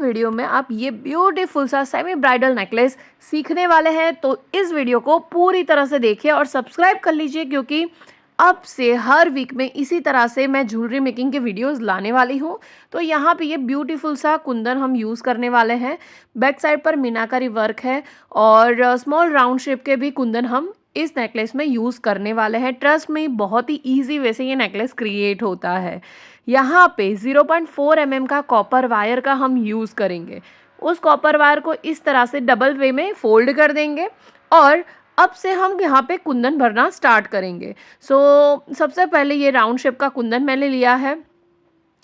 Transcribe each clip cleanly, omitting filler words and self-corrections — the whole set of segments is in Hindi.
वीडियो में आप ये ब्यूटीफुल सा सेमी ब्राइडल नेकलेस सीखने वाले हैं, तो इस वीडियो को पूरी तरह से देखिए और सब्सक्राइब कर लीजिए, क्योंकि अब से हर वीक में इसी तरह से मैं ज्वेलरी मेकिंग के वीडियोस लाने वाली हूँ। तो यहाँ पे ये ब्यूटीफुल सा कुंदन हम यूज़ करने वाले हैं। बैक साइड पर मीनाकारी वर्क है और स्मॉल राउंड शेप के भी कुंदन हम इस नेकलेस में यूज़ करने वाले हैं। ट्रस्ट में बहुत ही ईजी वे से ये नेकलेस क्रिएट होता है। यहाँ पे 0.4 mm का कॉपर वायर का हम यूज़ करेंगे। उस कॉपर वायर को इस तरह से डबल वे में फोल्ड कर देंगे और अब से हम यहाँ पे कुंदन भरना स्टार्ट करेंगे। सबसे पहले ये राउंड शेप का कुंदन मैंने लिया है।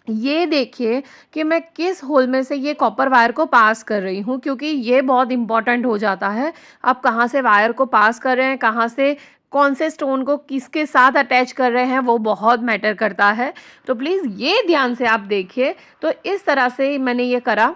ये देखिए कि मैं किस होल में से ये कॉपर वायर को पास कर रही हूँ, क्योंकि ये बहुत इंपॉर्टेंट हो जाता है। आप कहाँ से वायर को पास कर रहे हैं, कहाँ से कौन से स्टोन को किसके साथ अटैच कर रहे हैं, वो बहुत मैटर करता है। तो प्लीज़ ये ध्यान से आप देखिए। तो इस तरह से मैंने ये करा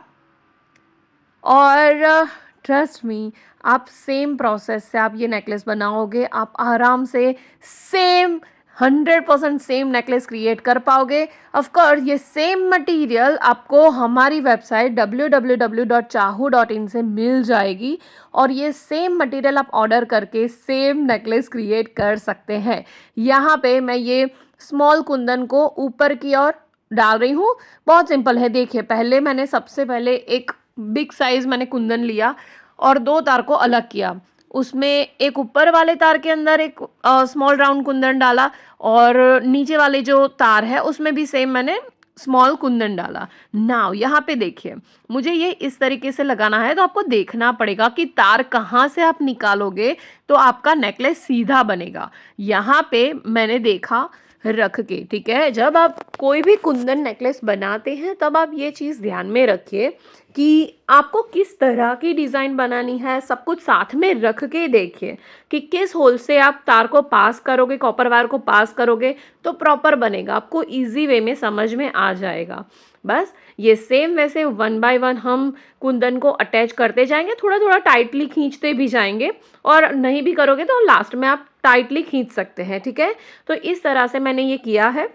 और ट्रस्ट मी, आप सेम प्रोसेस से आप ये नेकलेस बनाओगे, आप आराम से सेम 100% सेम नेकलेस क्रिएट कर पाओगे। ऑफ कोर्स ये सेम मटेरियल आपको हमारी वेबसाइट www.chahu.in से मिल जाएगी और ये सेम मटेरियल आप ऑर्डर करके सेम नेकलेस क्रिएट कर सकते हैं। यहाँ पे मैं ये स्मॉल कुंदन को ऊपर की ओर डाल रही हूँ। बहुत सिंपल है। देखिए, पहले मैंने सबसे पहले एक बिग साइज मैंने कुंदन लिया और 2 तार को अलग किया। उसमें एक ऊपर वाले तार के अंदर एक स्मॉल राउंड कुंदन डाला और नीचे वाले जो तार है उसमें भी सेम मैंने स्मॉल कुंदन डाला। नाउ यहाँ पे देखिए, मुझे ये इस तरीके से लगाना है, तो आपको देखना पड़ेगा कि तार कहाँ से आप निकालोगे तो आपका नेकलेस सीधा बनेगा। यहाँ पे मैंने देखा रख के, ठीक है। जब आप कोई भी कुंदन नेकलेस बनाते हैं तब आप ये चीज़ ध्यान में रखिए कि आपको किस तरह की डिज़ाइन बनानी है। सब कुछ साथ में रख के देखिए कि किस होल से आप तार को पास करोगे, कॉपर वायर को पास करोगे तो प्रॉपर बनेगा। आपको इजी वे में समझ में आ जाएगा। बस ये सेम वैसे 1 बाय 1 हम कुंदन को अटैच करते जाएंगे, थोड़ा थोड़ा टाइटली खींचते भी जाएंगे, और नहीं भी करोगे तो लास्ट में आप टाइटली खींच सकते हैं, ठीक है। तो इस तरह से मैंने ये किया है।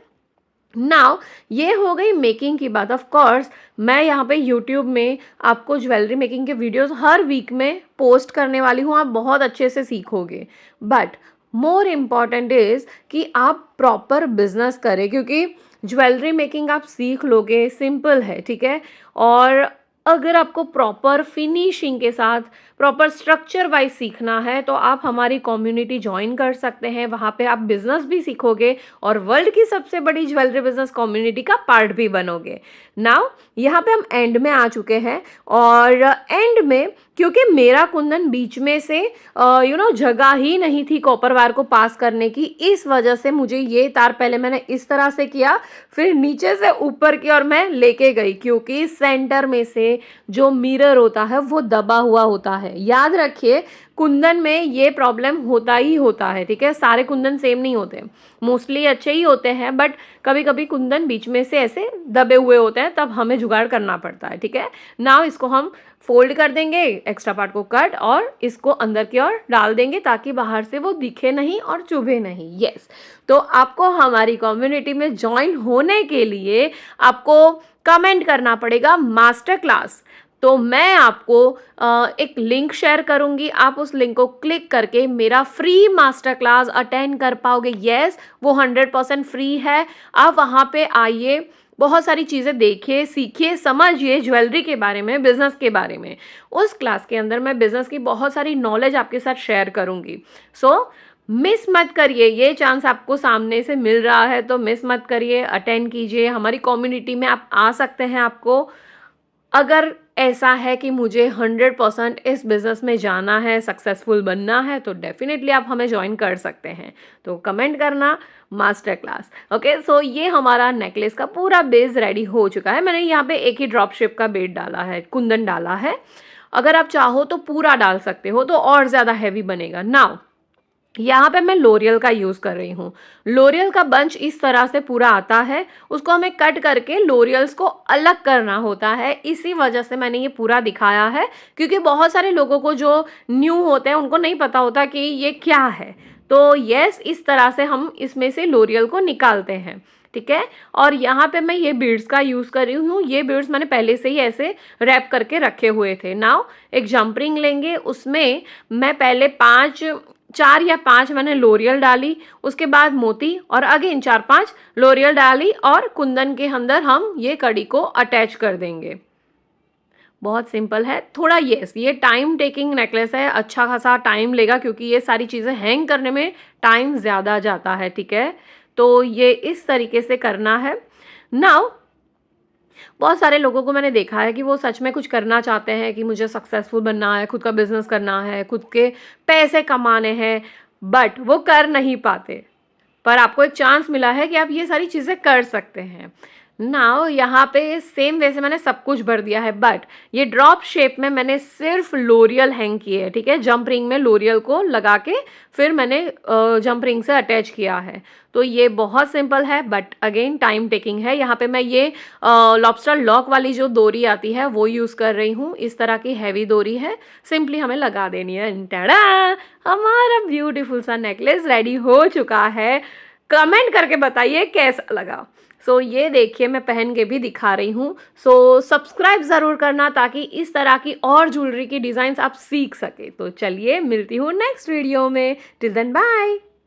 नाउ ये हो गई मेकिंग की बात। ऑफ कोर्स मैं यहाँ पे यूट्यूब में आपको ज्वेलरी मेकिंग के वीडियोस हर वीक में पोस्ट करने वाली हूँ। आप बहुत अच्छे से सीखोगे, बट मोर इम्पॉर्टेंट इज़ कि आप प्रॉपर बिजनेस करें, क्योंकि ज्वेलरी मेकिंग आप सीख लोगे, सिंपल है, ठीक है। और अगर आपको प्रॉपर फिनिशिंग के साथ प्रॉपर स्ट्रक्चर वाइज सीखना है तो आप हमारी कम्युनिटी ज्वाइन कर सकते हैं। वहाँ पे आप बिजनेस भी सीखोगे और वर्ल्ड की सबसे बड़ी ज्वेलरी बिजनेस कम्युनिटी का पार्ट भी बनोगे। नाउ यहाँ पे हम एंड में आ चुके हैं और एंड में क्योंकि मेरा कुंदन बीच में से जगह ही नहीं थी कॉपर वायर को पास करने की, इस वजह से मुझे ये तार पहले मैंने इस तरह से किया, फिर नीचे से ऊपर की ओर मैं लेके गई, क्योंकि सेंटर में से जो मिरर होता है वो दबा हुआ होता है। याद रखिए, कुंदन में ये प्रॉब्लम होता ही होता है, ठीक है। सारे कुंदन सेम नहीं होते, मोस्टली अच्छे ही होते हैं, बट कभी कभी कुंदन बीच में से ऐसे दबे हुए होते हैं, तब हमें जुगाड़ करना पड़ता है, ठीक है। नाउ इसको हम फोल्ड कर देंगे, एक्स्ट्रा पार्ट को कट, और इसको अंदर की ओर डाल देंगे ताकि बाहर से वो दिखे नहीं और चुभे नहीं। यस, तो आपको हमारी कम्युनिटी में ज्वाइन होने के लिए आपको कमेंट करना पड़ेगा मास्टर क्लास। तो मैं आपको एक लिंक शेयर करूंगी, आप उस लिंक को क्लिक करके मेरा फ्री मास्टर क्लास अटेंड कर पाओगे। यस, वो 100% फ्री है। आप वहाँ पे आइए, बहुत सारी चीज़ें देखिए, सीखिए, समझिए ज्वेलरी के बारे में, बिजनेस के बारे में। उस क्लास के अंदर मैं बिजनेस की बहुत सारी नॉलेज आपके साथ शेयर करूंगी। मिस मत करिए, ये चांस आपको सामने से मिल रहा है तो मिस मत करिए, अटेंड कीजिए। हमारी कम्युनिटी में आप आ सकते हैं। आपको अगर ऐसा है कि मुझे 100% इस बिज़नेस में जाना है, सक्सेसफुल बनना है, तो डेफिनेटली आप हमें ज्वाइन कर सकते हैं। तो कमेंट करना मास्टर क्लास। ओके, सो ये हमारा नेकलेस का पूरा बेस रेडी हो चुका है। मैंने यहाँ पे एक ही ड्रॉप शेप का बेड डाला है, कुंदन डाला है। अगर आप चाहो तो पूरा डाल सकते हो, तो और ज़्यादा हैवी बनेगा। नाउ यहाँ पे मैं लोरियल का यूज़ कर रही हूँ। लोरियल का बंच इस तरह से पूरा आता है, उसको हमें कट करके लोरियल्स को अलग करना होता है। इसी वजह से मैंने ये पूरा दिखाया है, क्योंकि बहुत सारे लोगों को जो न्यू होते हैं उनको नहीं पता होता कि ये क्या है। तो यस, इस तरह से हम इसमें से लोरियल को निकालते हैं। ठीक है। और यहाँ पे मैं ये बीड्स का यूज़ कर रही हूँ, ये बीड्स मैंने पहले से ही ऐसे रैप करके रखे हुए थे। नाउ एक जंप रिंग लेंगे, उसमें मैं पहले 4 या 5 मैंने लोरियल डाली, उसके बाद मोती और अगेन 4-5 लोरियल डाली और कुंदन के अंदर हम ये कड़ी को अटैच कर देंगे। बहुत सिंपल है। थोड़ा ये टाइम टेकिंग नेकलेस है, अच्छा खासा टाइम लेगा क्योंकि ये सारी चीज़ें हैंग करने में टाइम ज़्यादा जाता है, ठीक है। तो ये इस तरीके से करना है। नाउ बहुत सारे लोगों को मैंने देखा है कि वो सच में कुछ करना चाहते हैं कि मुझे सक्सेसफुल बनना है, खुद का बिजनेस करना है, खुद के पैसे कमाने हैं, बट वो कर नहीं पाते। पर आपको एक चांस मिला है कि आप ये सारी चीज़ें कर सकते हैं। नाउ यहाँ पे सेम वैसे मैंने सब कुछ भर दिया है, बट ये ड्रॉप शेप में मैंने सिर्फ लोरियल हैंग किए हैं, ठीक है। जंप रिंग में लोरियल को लगा के फिर मैंने जंप रिंग से अटैच किया है। तो ये बहुत सिंपल है बट अगेन टाइम टेकिंग है। यहाँ पे मैं ये लॉबस्टर लॉक वाली जो डोरी आती है वो यूज़ कर रही हूँ। इस तरह की हैवी डोरी है, सिंपली हमें लगा देनी है। टाडा, हमारा ब्यूटीफुल सा नेकलेस रेडी हो चुका है। कमेंट करके बताइए कैसा लगा। ये देखिए मैं पहन के भी दिखा रही हूँ। सब्सक्राइब ज़रूर करना ताकि इस तरह की और ज्वेलरी की डिज़ाइंस आप सीख सके। तो चलिए मिलती हूँ नेक्स्ट वीडियो में। Till then bye.